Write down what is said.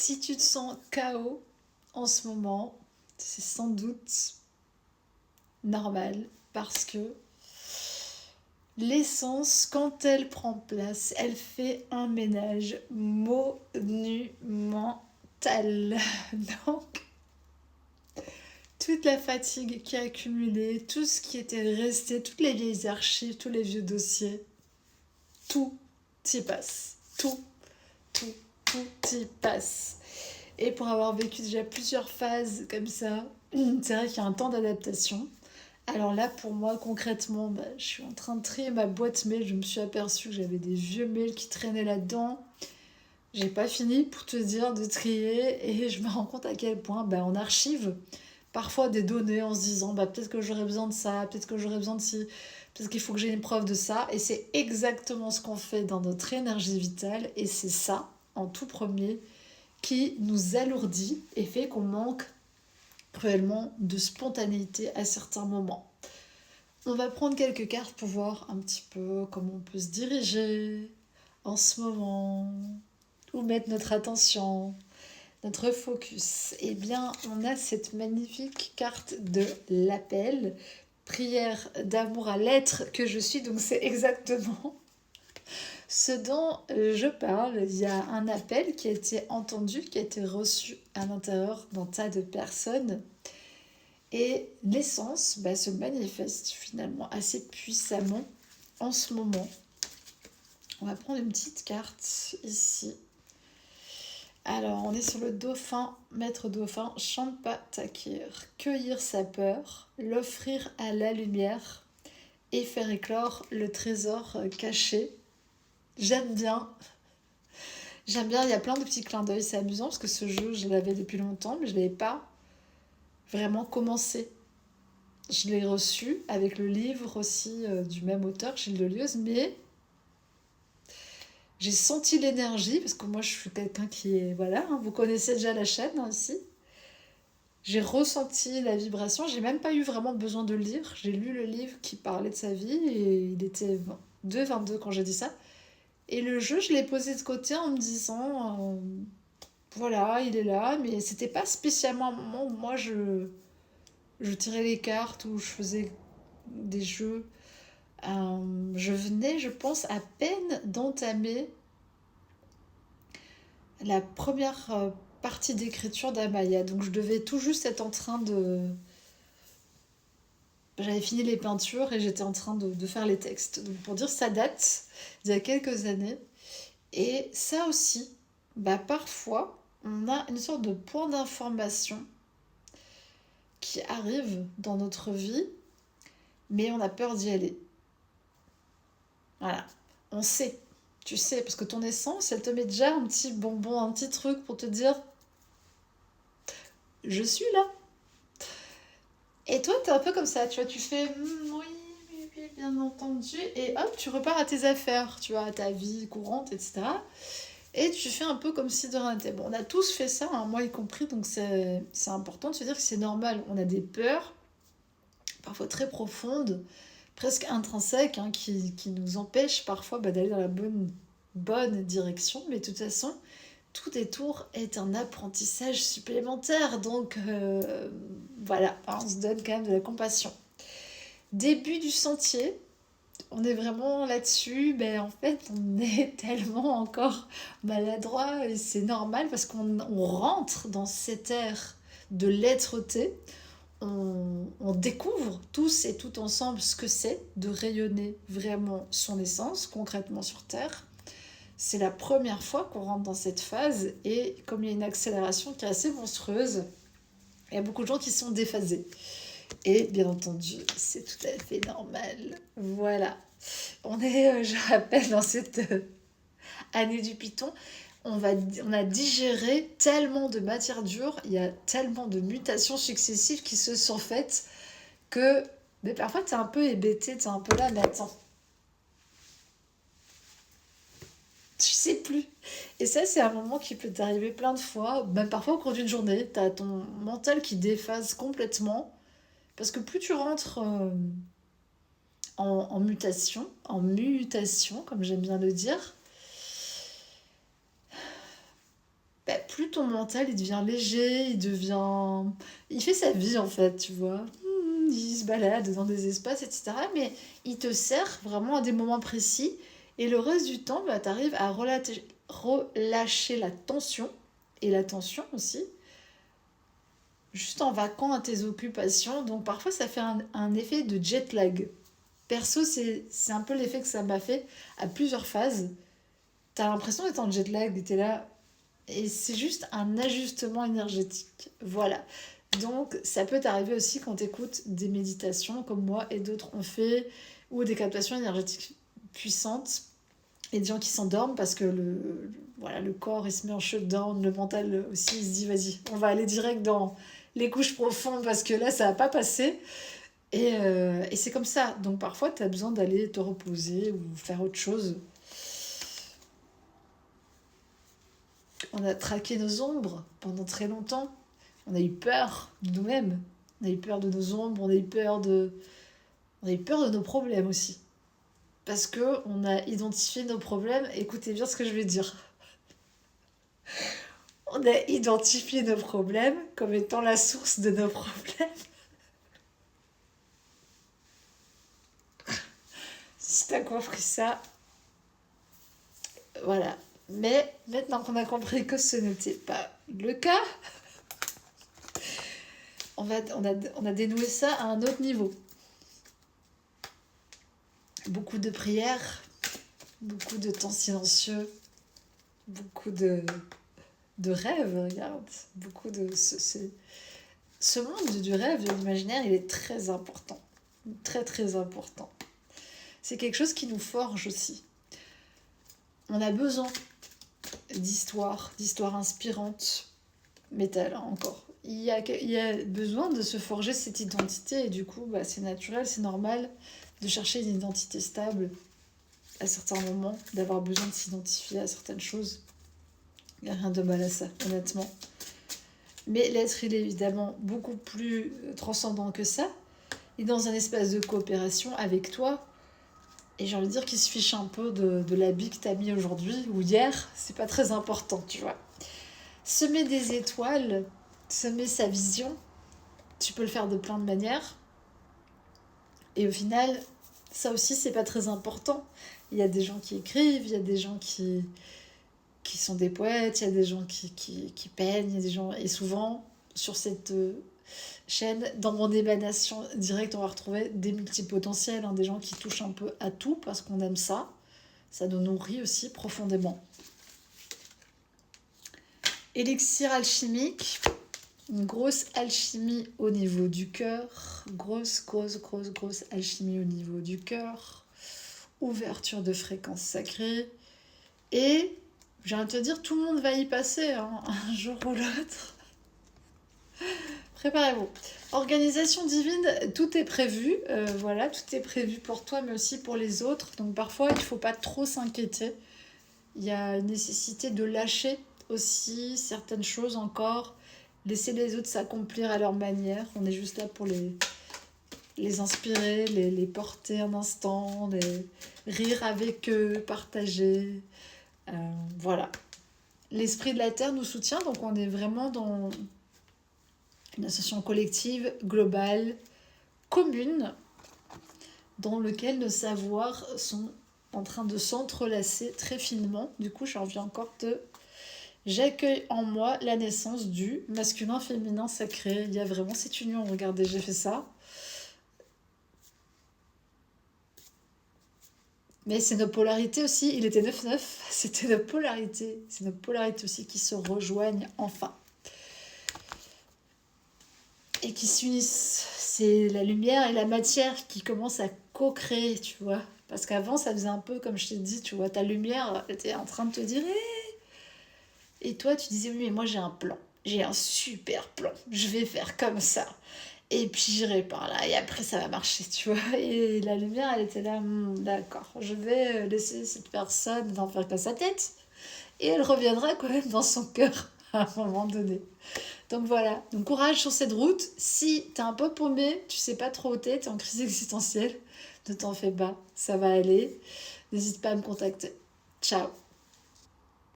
Si tu te sens KO en ce moment, c'est sans doute normal parce que l'essence, quand elle prend place, elle fait un ménage monumental. Donc, toute la fatigue qui a accumulé, tout ce qui était resté, toutes les vieilles archives, tous les vieux dossiers, tout y passe. Tout y passe. Et pour avoir vécu déjà plusieurs phases comme ça, c'est vrai qu'il y a un temps d'adaptation. Alors là, pour moi, concrètement, je suis en train de trier ma boîte mail. Je me suis aperçue que j'avais des vieux mails qui traînaient là-dedans. J'ai pas fini, pour te dire, de trier. Et je me rends compte à quel point on archive parfois des données en se disant peut-être que j'aurais besoin de ça, peut-être que j'aurais besoin de ci, peut-être qu'il faut que j'ai une preuve de ça. Et c'est exactement ce qu'on fait dans notre énergie vitale. Et c'est ça, en tout premier, qui nous alourdit et fait qu'on manque cruellement de spontanéité à certains moments. On va prendre quelques cartes pour voir un petit peu comment on peut se diriger en ce moment, où mettre notre attention, notre focus. Eh bien, on a cette magnifique carte de l'appel, prière d'amour à l'être que je suis, donc c'est exactement ce dont je parle. Il y a un appel qui a été entendu, qui a été reçu à l'intérieur d'un tas de personnes. Et l'essence se manifeste finalement assez puissamment en ce moment. On va prendre une petite carte ici. Alors, on est sur le dauphin, maître dauphin, Champa Takir. Cueillir sa peur, l'offrir à la lumière et faire éclore le trésor caché. J'aime bien, il y a plein de petits clins d'œil, c'est amusant parce que ce jeu, je l'avais depuis longtemps, mais je ne l'avais pas vraiment commencé. Je l'ai reçu avec le livre aussi du même auteur, Gilles Delieuse, mais j'ai senti l'énergie, parce que moi je suis quelqu'un qui est... Voilà, vous connaissez déjà la chaîne ici. J'ai ressenti la vibration, j'ai même pas eu vraiment besoin de le lire. J'ai lu le livre qui parlait de sa vie et il était 22 quand j'ai dit ça. Et le jeu, je l'ai posé de côté en me disant, voilà, il est là, mais c'était pas spécialement un moment où moi je tirais les cartes, où je faisais des jeux. Je venais, je pense, à peine d'entamer la première partie d'écriture d'Amaya. Donc je devais tout juste être en train de... J'avais fini les peintures et j'étais en train de faire les textes. Donc pour dire, ça date d'il y a quelques années. Et ça aussi, parfois, on a une sorte de point d'information qui arrive dans notre vie, mais on a peur d'y aller. Voilà. On sait. Tu sais, parce que ton essence, elle te met déjà un petit bonbon, un petit truc pour te dire je suis là. Et toi, t'es un peu comme ça, tu vois, tu fais oui, oui, oui, bien entendu, et hop, tu repars à tes affaires, tu vois, à ta vie courante, etc. Et tu fais un peu comme si de rien n'était. Bon, on a tous fait ça, hein, moi y compris, donc c'est important de se dire que c'est normal. On a des peurs, parfois très profondes, presque intrinsèques, hein, qui nous empêchent parfois d'aller dans la bonne direction, mais de toute façon, tout détour est un apprentissage supplémentaire. Donc voilà, on se donne quand même de la compassion. Début du sentier, on est vraiment là-dessus. En fait, on est tellement encore maladroit et c'est normal parce qu'on rentre dans cette ère de l'être-té. On découvre tous et toutes ensemble ce que c'est de rayonner vraiment son essence concrètement sur Terre. C'est la première fois qu'on rentre dans cette phase et comme il y a une accélération qui est assez monstrueuse, il y a beaucoup de gens qui sont déphasés. Et bien entendu, c'est tout à fait normal. Voilà. On est, je rappelle, dans cette année du Python. On a digéré tellement de matière dure, il y a tellement de mutations successives qui se sont faites que parfois t'es un peu hébété, t'es un peu là, mais attends, tu sais plus. Et ça, c'est un moment qui peut t'arriver plein de fois, même parfois au cours d'une journée. T'as ton mental qui déphase complètement. Parce que plus tu rentres en mutation, comme j'aime bien le dire, bah, plus ton mental il devient léger, il fait sa vie en fait, tu vois. Il se balade dans des espaces, etc. Mais il te sert vraiment à des moments précis. Et le reste du temps, bah, tu arrives à relâcher la tension, et la tension aussi, juste en vaquant à tes occupations. Donc parfois, ça fait un effet de jet lag. Perso, c'est un peu l'effet que ça m'a fait à plusieurs phases. T'as l'impression d'être en jet lag, t'es là. Et c'est juste un ajustement énergétique. Voilà. Donc, ça peut t'arriver aussi quand tu écoutes des méditations comme moi et d'autres ont fait, ou des captations énergétiques puissantes, et des gens qui s'endorment parce que voilà, le corps il se met en shutdown, le mental aussi il se dit vas-y, on va aller direct dans les couches profondes parce que là ça va pas passer. Et c'est comme ça. Donc, parfois, tu as besoin d'aller te reposer ou faire autre chose. On a traqué nos ombres pendant très longtemps. On a eu peur de nous-mêmes. On a eu peur de nos ombres, on a eu peur de nos problèmes aussi. Parce que on a identifié nos problèmes. Écoutez bien ce que je vais dire. On a identifié nos problèmes comme étant la source de nos problèmes. Si t'as compris ça, voilà. Mais maintenant qu'on a compris que ce n'était pas le cas, on a dénoué ça à un autre niveau. Beaucoup de prières, beaucoup de temps silencieux, beaucoup de rêves, regarde. Beaucoup de... Ce monde du rêve, de l'imaginaire, il est très important. Très, très important. C'est quelque chose qui nous forge aussi. On a besoin d'histoires inspirantes, métal encore. Il y a besoin de se forger cette identité et du coup, bah, c'est naturel, c'est normal de chercher une identité stable à certains moments, d'avoir besoin de s'identifier à certaines choses. Il n'y a rien de mal à ça, honnêtement. Mais l'être, il est évidemment beaucoup plus transcendant que ça. Il est dans un espace de coopération avec toi. Et j'ai envie de dire qu'il se fiche un peu de l'habit que t'as mis aujourd'hui ou hier. C'est pas très important, tu vois. Semer des étoiles, semer sa vision, tu peux le faire de plein de manières. Et au final, ça aussi, c'est pas très important. Il y a des gens qui écrivent, il y a des gens qui sont des poètes, il y a des gens qui peignent, il y a des gens... Et souvent, sur cette chaîne, dans mon émanation directe, on va retrouver des multipotentiels, hein, des gens qui touchent un peu à tout parce qu'on aime ça. Ça nous nourrit aussi profondément. Élixir alchimique, une grosse alchimie au niveau du cœur, grosse alchimie au niveau du cœur, ouverture de fréquences sacrées, et j'ai envie de te dire, tout le monde va y passer, hein, un jour ou l'autre. Préparez-vous. Organisation divine, tout est prévu, voilà, tout est prévu pour toi, mais aussi pour les autres. Donc parfois, il ne faut pas trop s'inquiéter. Il y a une nécessité de lâcher aussi certaines choses encore, laisser les autres s'accomplir à leur manière. On est juste là pour les inspirer, les porter un instant, rire avec eux, partager. Voilà. L'esprit de la Terre nous soutient, donc on est vraiment dans une association collective, globale, commune, dans laquelle nos savoirs sont en train de s'entrelacer très finement. Du coup, j'ai envie encore de... J'accueille en moi la naissance du masculin-féminin sacré. Il y a vraiment cette union. Regardez, j'ai fait ça. Mais c'est nos polarités aussi. Il était 9-9. C'était nos polarités. C'est nos polarités aussi qui se rejoignent enfin. Et qui s'unissent. C'est la lumière et la matière qui commencent à co-créer, tu vois. Parce qu'avant, ça faisait un peu, comme je t'ai dit, tu vois, ta lumière était en train de te dire et toi, tu disais, oui, mais moi, j'ai un plan. J'ai un super plan. Je vais faire comme ça. Et puis, j'irai par là. Et après, ça va marcher, tu vois. Et la lumière, elle était là, d'accord. Je vais laisser cette personne en faire qu'à sa tête. Et elle reviendra quand même dans son cœur à un moment donné. Donc voilà. Donc courage sur cette route. Si t'es un peu paumé, tu sais pas trop où t'es en crise existentielle, ne t'en fais pas. Ça va aller. N'hésite pas à me contacter. Ciao.